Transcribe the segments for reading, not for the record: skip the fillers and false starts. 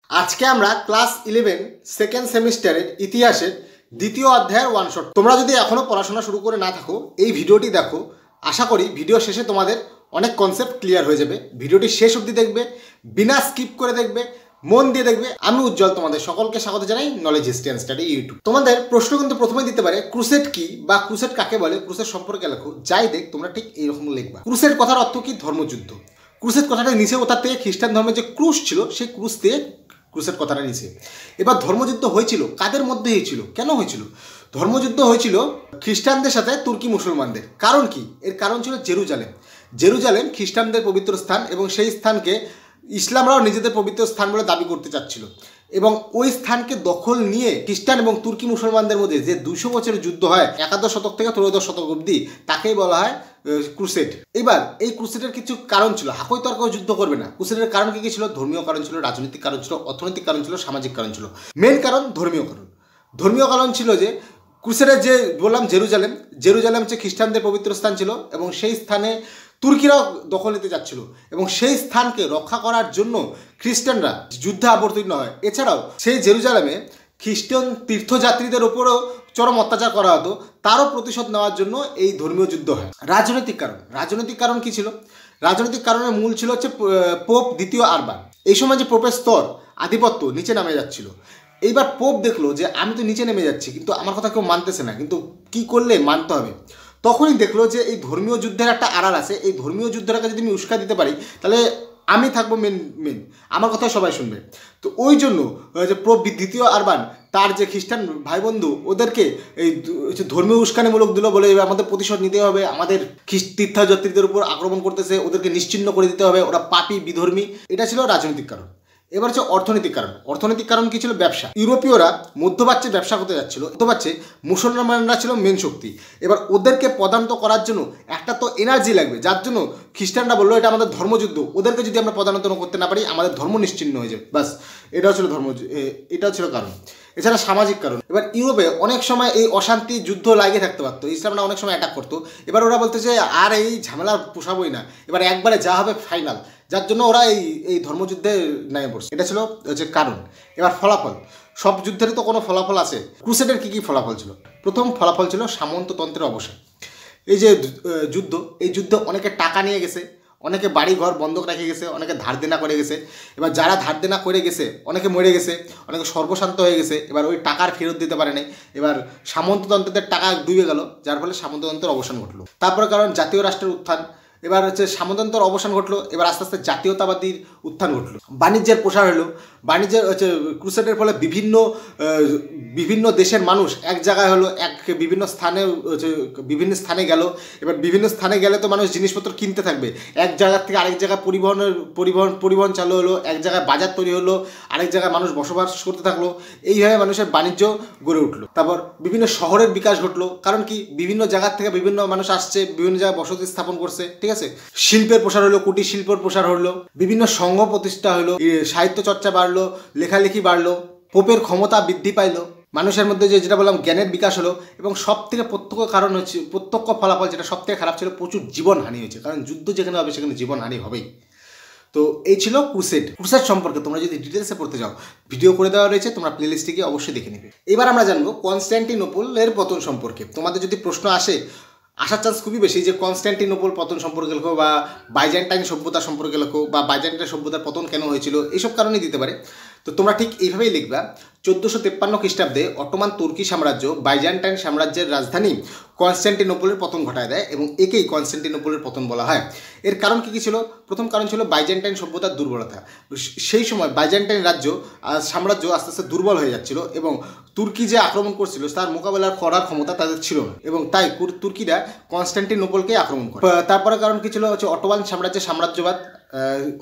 আজকে আমরা class 11 second সেমিস্টারের ইতিহাসের দ্বিতীয় অধ্যায়ের ওয়ান শট। তোমরা যদি এখনো পড়াশোনা শুরু করে না থাকো, এই ভিডিওটি দেখো। আশা করি ভিডিও শেষে তোমাদের অনেক কনসেপ্ট ক্লিয়ার হয়ে যাবে। ভিডিওটি শেষ অবধি দেখবে, বিনা স্কিপ করে দেখবে, মন দিয়ে দেখবে। আমি উজ্জ্বল তোমাদের সকলকে স্বাগত জানাই knowledge history and study YouTube. তোমাদের প্রশ্ন কিন্তু প্রথমে দিতে পারে ক্রুসেড কি বা ক্রুসেড কাকে বলে, ক্রুসেড সম্পর্কে লেখো। যাই দেখ তোমরা ঠিক এইরকম লিখবা। ক্রুসেড কথার অর্থ কি? ধর্মযুদ্ধ। ক্রুসেড কথাটা নিচে ওঠার থেকে খ্রিস্টান ধর্মের যে ক্রুশ ছিল সেই ক্রুশ থেকে ক্রুসেড কথাটা নিচে। এবার ধর্মযুদ্ধ হয়েছিল কাদের মধ্যে হয়েছিল, কেন হয়েছিল? ধর্মযুদ্ধ হয়েছিল খ্রিস্টানদের সাথে তুর্কি মুসলমানদের। কারণ কি? এর কারণ ছিল জেরুজালেম। জেরুজালেম খ্রিস্টানদের পবিত্র স্থান এবং সেই স্থানকে ইসলামরাও নিজেদের পবিত্র স্থান বলে দাবি করতে চাচ্ছিল এবং ওই স্থানকে দখল নিয়ে খ্রিস্টান এবং তুর্কি মুসলমানদের মধ্যে যে 200 বছরের যুদ্ধ হয় একাদশ শতক থেকে ত্রয়োদশ শতক অবধি, তাকেই বলা হয় ক্রুসেড। এবার এই ক্রুসেডের কিছু কারণ ছিল, হাকই তর্ক যুদ্ধ করবে না। ক্রুসেডের কারণ কি ছিল? ধর্মীয় কারণ ছিল, রাজনৈতিক কারণ ছিল, অর্থনৈতিক কারণ ছিল, সামাজিক কারণ ছিল। মেন কারণ ধর্মীয় কারণ। ধর্মীয় কারণ ছিল যে ক্রুসেডের যে বললাম জেরুজালেম, জেরুজালেম হচ্ছে খ্রিস্টানদের পবিত্র স্থান ছিল এবং সেই স্থানে তুর্কিরাও দখল নিতে যাচ্ছিল এবং সেই স্থানকে রক্ষা করার জন্য খ্রিস্টানরা যুদ্ধে অবতীর্ণ হয়। এছাড়াও সেই জেরুজালেমে খ্রিস্টান তীর্থযাত্রীদের ওপরেও চরম অত্যাচার করা হতো, তারও প্রতিশোধ নেওয়ার জন্য এই ধর্মীয় যুদ্ধ হয়। রাজনৈতিক কারণ। রাজনৈতিক কারণ কি ছিল? রাজনৈতিক কারণের মূল ছিল হচ্ছে পোপ দ্বিতীয় আরবান। এই সময় যে পোপের স্তর আধিপত্য নিচে নামে যাচ্ছিল। এইবার পোপ দেখলো যে আমি তো নিচে নেমে যাচ্ছি, কিন্তু আমার কথা কেউ মানতেছে না, কিন্তু কি করলে মানতে হবে। তখনই দেখলো যে এই ধর্মীয় যুদ্ধের একটা আড়াল আছে। এই ধর্মীয় যুদ্ধটাকে যদি আমি উস্কা দিতে পারি তাহলে আমি থাকবো মেন, আমার কথা সবাই শুনবে। তো ওই জন্য যে পোপ দ্বিতীয় আরবান তার যে খ্রিস্টান ভাই বন্ধু ওদেরকে এই ধর্মীয় উস্কানিমূলক দিল, বলে আমাদের প্রতিশোধ নিতে হবে, আমাদের তীর্থযাত্রীদের উপর আক্রমণ করতেছে, ওদেরকে নিশ্চিহ্ন করে দিতে হবে, ওরা পাপী বিধর্মী। এটা ছিল রাজনৈতিক কারণ। এবার হচ্ছে অর্থনৈতিক কারণ। অর্থনৈতিক কারণ কি ছিল? ব্যবসা। ইউরোপীয়রা মধ্যপ্রাচ্যে ব্যবসা করতে যাচ্ছিল। মধ্যপ্রাচ্যে মুসলমানরা ছিল মেন শক্তি। এবার ওদেরকে পদান্ত করার জন্য একটা তো এনার্জি লাগবে, যার জন্য খ্রিস্টানরা বললো এটা আমাদের ধর্মযুদ্ধ, ওদেরকে যদি আমরা পদানত করতে না পারি আমাদের ধর্ম নিশ্চিহ্ন হয়ে যাবে। বাস, এটাও ছিল এটাও ছিল কারণ। এছাড়া সামাজিক কারণ। এবার ইউরোপে অনেক সময় এই অশান্তি যুদ্ধ লাগিয়ে থাকতে পারতো, ইসলামরা অনেক সময় অ্যাটাক করতো। এবার ওরা বলতে যে আর এই ঝামেলা পোষাবোই না, এবার একবারে যা হবে ফাইনাল, যার জন্য ওরা এই ধর্মযুদ্ধে নেমে পড়ছে। এটা ছিল হচ্ছে কারণ। এবার ফলাফল। সব যুদ্ধেরই তো কোনো ফলাফল আছে। ক্রুসেডের কী কী ফলাফল ছিল? প্রথম ফলাফল ছিল সামন্ততন্ত্রের অবসান। এই যে যুদ্ধ, এই যুদ্ধে অনেকে টাকা নিয়ে গেছে, অনেকে বাড়ি ঘর বন্ধক রেখে গেছে, অনেকে ধার দেনা করে গেছে। এবার যারা ধার দেনা করে গেছে অনেকে মরে গেছে, অনেকে সর্বশান্ত হয়ে গেছে। এবার ওই টাকার ফেরত দিতে পারে নাই। এবার সামন্ততন্ত্রদের টাকা ডুবে গেল, যার ফলে সামন্ততন্ত্রের অবসান ঘটলো। তারপরে কারণ জাতীয় রাষ্ট্রের উত্থান। এবার হচ্ছে সামন্ততন্ত্রের অবসান ঘটলো, এবার আস্তে আস্তে জাতীয়তাবাদীর উত্থান ঘটলো। বাণিজ্যের প্রসার হলো। বাণিজ্যের হচ্ছে ক্রুসেডের ফলে বিভিন্ন দেশের মানুষ এক জায়গায় হলো, বিভিন্ন স্থানে গেল। এবার বিভিন্ন স্থানে গেলে তো মানুষ জিনিসপত্র কিনতে থাকবে, এক জায়গা থেকে আরেক জায়গায় পরিবহন চালু হলো, এক জায়গায় বাজার তৈরি হলো, আরেক জায়গায় মানুষ বসবাস করতে থাকলো। এইভাবে মানুষের বাণিজ্য গড়ে উঠলো। তারপর বিভিন্ন শহরের বিকাশ ঘটলো। কারণ কি? বিভিন্ন জায়গার থেকে বিভিন্ন মানুষ আসছে, বিভিন্ন জায়গায় বসতি স্থাপন করছে, ঠিক আছে। শিল্পের প্রসার হলো, কুটির শিল্পের প্রসার হলো, বিভিন্ন সংঘ প্রতিষ্ঠা হলো, সাহিত্য চর্চা বাড়লো, লেখালেখি বাড়লো, পোপের ক্ষমতা বৃদ্ধি পাইলো, মানুষের মধ্যে যেটা বললাম জ্ঞানের বিকাশ হলো। এবং সব থেকে প্রত্যক্ষ ফলাফল যেটা সব থেকে খারাপ ছিল, প্রচুর জীবনহানি হয়েছে। কারণ যুদ্ধ যেখানে হবে সেখানে জীবনহানি হবেই। তো এই ছিল ক্রুসেড। ক্রুসেড সম্পর্কে তোমরা যদি ডিটেলসে পড়তে যাও, ভিডিও করে দেওয়া রয়েছে, তোমরা প্লেলিস্টে গিয়ে অবশ্যই দেখে নেবে। এবার আমরা জানবো কনস্ট্যান্টিনোপলের পতন সম্পর্কে। তোমাদের যদি প্রশ্ন আসার চান্স খুবই বেশি যে কনস্ট্যান্টিনোপল পতন সম্পর্কে লেখো, বা বাইজেন্টাইন সভ্যতা সম্পর্কে লেখো, বা বাইজেন্টাইন সভ্যতার পতন কেন হয়েছিল, এইসব কারণেই দিতে পারে। তো তোমরা ঠিক এইভাবেই লিখবা। 1453 খ্রিস্টাব্দে অটোমান তুর্কি সাম্রাজ্য বাইজেন্টাইন সাম্রাজ্যের রাজধানী কনস্ট্যান্টিনোপলের পতন ঘটায় দেয় এবং একেই কনস্ট্যান্টিনোপলের পতন বলা হয়। এর কারণ কী ছিল? প্রথম কারণ ছিল বাইজেন্টাইন সভ্যতার দুর্বলতা। সেই সময় বাইজেন্টাইন সাম্রাজ্য আস্তে আস্তে দুর্বল হয়ে যাচ্ছিল এবং তুর্কি যে আক্রমণ করছিল তার মোকাবেলা করার ক্ষমতা তাদের ছিল না, এবং তাই তুর্কিরা কনস্ট্যান্টিনোপলকে আক্রমণ করে। তারপরে কারণ কী ছিল? হচ্ছে অটোমান সাম্রাজ্যের সাম্রাজ্যবাদ।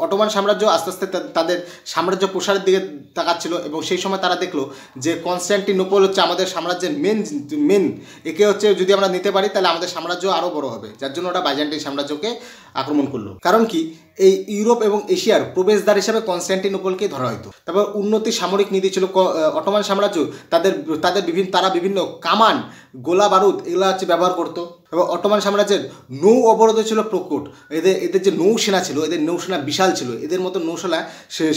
অটোমান সাম্রাজ্য আস্তে আস্তে তাদের সাম্রাজ্য প্রসারের দিকে তাকাচ্ছিল এবং সেই সময় তারা দেখলো যে কনস্ট্যান্টিনোপল হচ্ছে আমাদের সাম্রাজ্যের মেন, একে হচ্ছে যদি আমরা নিতে পারি তাহলে আমাদের সাম্রাজ্য আরও বড় হবে, যার জন্য ওরা বাইজেন্টাইন সাম্রাজ্যকে আক্রমণ করলো। কারণ কি? এই ইউরোপ এবং এশিয়ার প্রবেশদ্বার হিসাবে কনস্ট্যান্টিনোপলকে ধরা হতো। তারপর উন্নতি সামরিক নীতি ছিল। অটোমান সাম্রাজ্য তারা বিভিন্ন কামান, গোলা বারুদ এগুলো হচ্ছে ব্যবহার করতো। এবং অটোমান সাম্রাজ্যের নৌ অবরোধ ছিল প্রকট। এদের যে নৌসেনা ছিল, এদের নৌসেনা বিশাল ছিল, এদের মতো নৌসেনা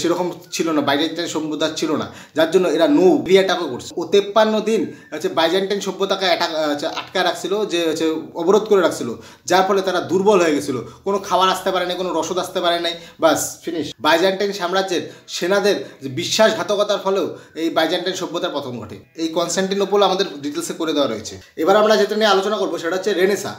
সেরকম ছিল না, বাইজেন্টাইন সভ্যতা ছিল না, যার জন্য এরা নৌ অ্যাটাকও করছে। ও 53 দিন বাইজেন্টাইন সভ্যতাকে আটকায় রাখছিল, যে অবরোধ করে রাখছিল, যার ফলে তারা দুর্বল হয়ে গেছিল, কোনো খাবার আসতে পারে নাই, কোনো রসদ আসতে পারে নাই, বাস ফিনিশ। বাইজেন্টাইন সাম্রাজ্যের সেনাদের বিশ্বাসঘাতকতার ফলেও এই বাইজেন্টাইন সভ্যতার পতন ঘটে। এই কনস্টান্টিনোপল আমাদের ডিটেলসে করে দেওয়া রয়েছে। এবার আমরা যেটা নিয়ে আলোচনা করবো সেটা হচ্ছে রেনেসা।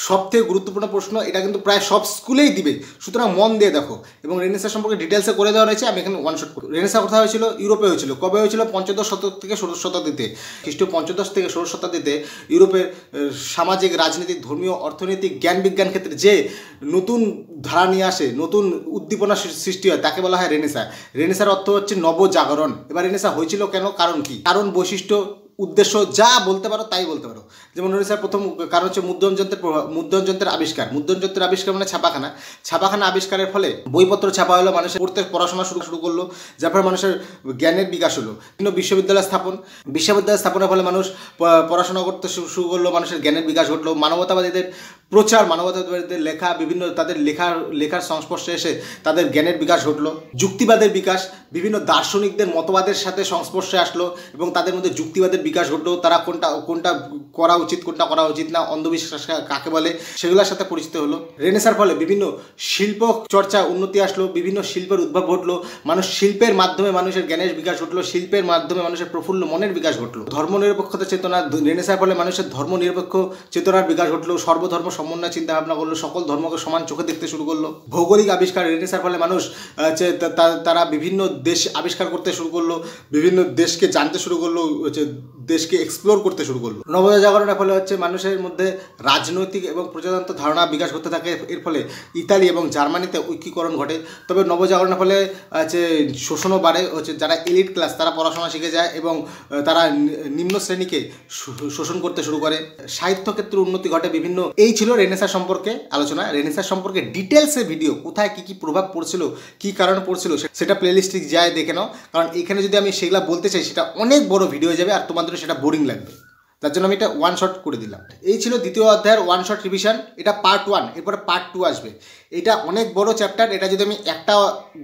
সবথেকে গুরুত্বপূর্ণ প্রশ্ন, এটা কিন্তু প্রায় সব স্কুলেই দিবে, সুতরাং মন দিয়ে দেখো। এবং রেনেসা সম্পর্কে ডিটেলসে করে দেওয়া রয়েছে, আমি এখানে ওয়ান শট করি। রেনেসা কোথায় হয়েছিল? ইউরোপে হয়েছিল। কবে হয়েছিল? পঞ্চদশ শতক থেকে ষোড়শ শতাব্দীতে। খ্রিস্টীয় পঞ্চদশ থেকে ষোড়শ শতাব্দীতে ইউরোপের সামাজিক, রাজনীতিক, ধর্মীয়, অর্থনৈতিক, জ্ঞান বিজ্ঞান ক্ষেত্রে যে নতুন ধারা নিয়ে আসে, নতুন উদ্দীপনা সৃষ্টি হয়, তাকে বলা হয় রেনেসা। রেনেসার অর্থ হচ্ছে নবজাগরণ। এবার রেনেসা হয়েছিল কেন, কারণ কি, কারণ, বৈশিষ্ট্য, উদ্দেশ্য, যা বলতে পারো তাই বলতে পারো। যেমন রেনেসার প্রথম কারণ হচ্ছে মুদ্রণযন্ত্রের আবিষ্কার। মুদ্রণযন্ত্রের আবিষ্কার মানে ছাপাখানা আবিষ্কারের ফলে বইপত্র ছাপা হলো, মানুষের পড়াশোনা শুরু করলো, যার ফলে মানুষের জ্ঞানের বিকাশ হলো। বিভিন্ন বিশ্ববিদ্যালয় স্থাপনের ফলে মানুষ পড়াশোনা করতে শুরু করলো, মানুষের জ্ঞানের বিকাশ ঘটলো। মানবতাবাদীদের প্রচার, মানবতাবাদীদের লেখা, বিভিন্ন তাদের লেখার সংস্পর্শে এসে তাদের জ্ঞানের বিকাশ ঘটলো। যুক্তিবাদের বিকাশ, বিভিন্ন দার্শনিকদের মতবাদের সাথে সংস্পর্শে আসলো এবং তাদের মধ্যে যুক্তিবাদের বিকাশ ঘটলো। তারা কোনটা করা উচিত, কোনটা করা উচিত না, অন্ধবিশ্বাস কাকে বলে, সেগুলোর সাথে পরিচিত হলো। রেনেসার ফলে বিভিন্ন শিল্প চর্চা উন্নতি আসলো, বিভিন্ন শিল্পের উদ্ভব ঘটলো। শিল্পের মাধ্যমে মানুষের জ্ঞানের বিকাশ ঘটলো, শিল্পের মাধ্যমে মানুষের প্রফুল্ল মনের বিকাশ ঘটলো। ধর্মনিরপেক্ষতা চেতনা, রেনেসার ফলে মানুষের ধর্মনিরপেক্ষ চেতনার বিকাশ ঘটলো। সর্বধর্ম সমন্বয় চিন্তা ভাবনা করলো, সকল ধর্মকে সমান চোখে দেখতে শুরু করলো। ভৌগোলিক আবিষ্কার, রেনেসার ফলে মানুষ তারা বিভিন্ন দেশ আবিষ্কার করতে শুরু করলো, বিভিন্ন দেশকে জানতে শুরু করলো, দেশকে এক্সপ্লোর করতে শুরু করলো। নবজাগরণের ফলে মানুষের মধ্যে রাজনৈতিক এবং প্রজাতন্ত্র ধারণা বিকাশ করতে থাকে। এর ফলে ইতালি এবং জার্মানিতে ঐক্যীকরণ ঘটে। তবে নবজাগরণের ফলে শোষণও বাড়ে। যারা এলিট ক্লাস তারা পড়াশোনা শিখে যায় এবং তারা নিম্ন শ্রেণীকে শোষণ করতে শুরু করে। সাহিত্য ক্ষেত্রে উন্নতি ঘটে বিভিন্ন। এই ছিল রেনেসা সম্পর্কে আলোচনা। রেনেসা সম্পর্কে ডিটেলসে ভিডিও, কোথায় কী প্রভাব পড়ছিল, কী কারণে পড়ছিল, সেটা প্লেলিস্টে যায় দেখে নাও। কারণ এখানে যদি আমি সেগুলো বলতে চাই সেটা অনেক বড় ভিডিও হয়ে যাবে আর তোমাদের সেটা বোরিং লাগবে, তার জন্য আমি এটা ওয়ান শট করে দিলাম। এই ছিল দ্বিতীয় অধ্যায়ের ওয়ান শট রিভিশন। এটা পার্ট 1, এরপরে পার্ট 2 আসবে। এটা অনেক বড় চ্যাপ্টার, এটা যদি আমি একটা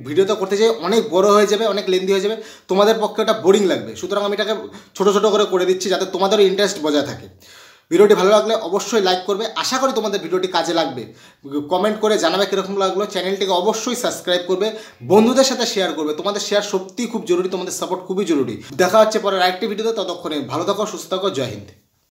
ভিডিওতে করতে চাই অনেক বড় হয়ে যাবে, অনেক লেন্দি হয়ে যাবে, তোমাদের পক্ষে ওটা বোরিং লাগবে। সুতরাং আমি এটাকে ছোটো ছোটো করে দিচ্ছি যাতে তোমাদেরও ইন্টারেস্ট বজায় থাকে। ভিডিওটি ভালো লাগলে অবশ্যই লাইক করবে, আশা করি তোমাদের ভিডিওটি কাজে লাগবে। কমেন্ট করে জানাবে কীরকম লাগলো। চ্যানেলটিকে অবশ্যই সাবস্ক্রাইব করবে, বন্ধুদের সাথে শেয়ার করবে। তোমাদের শেয়ার সত্যিই খুব জরুরি, তোমাদের সাপোর্ট খুবই জরুরি। দেখা হচ্ছে পরে আরেকটি ভিডিওতে। ততক্ষণে ভালো থাকো, সুস্থ থাকো, জয় হিন্দ।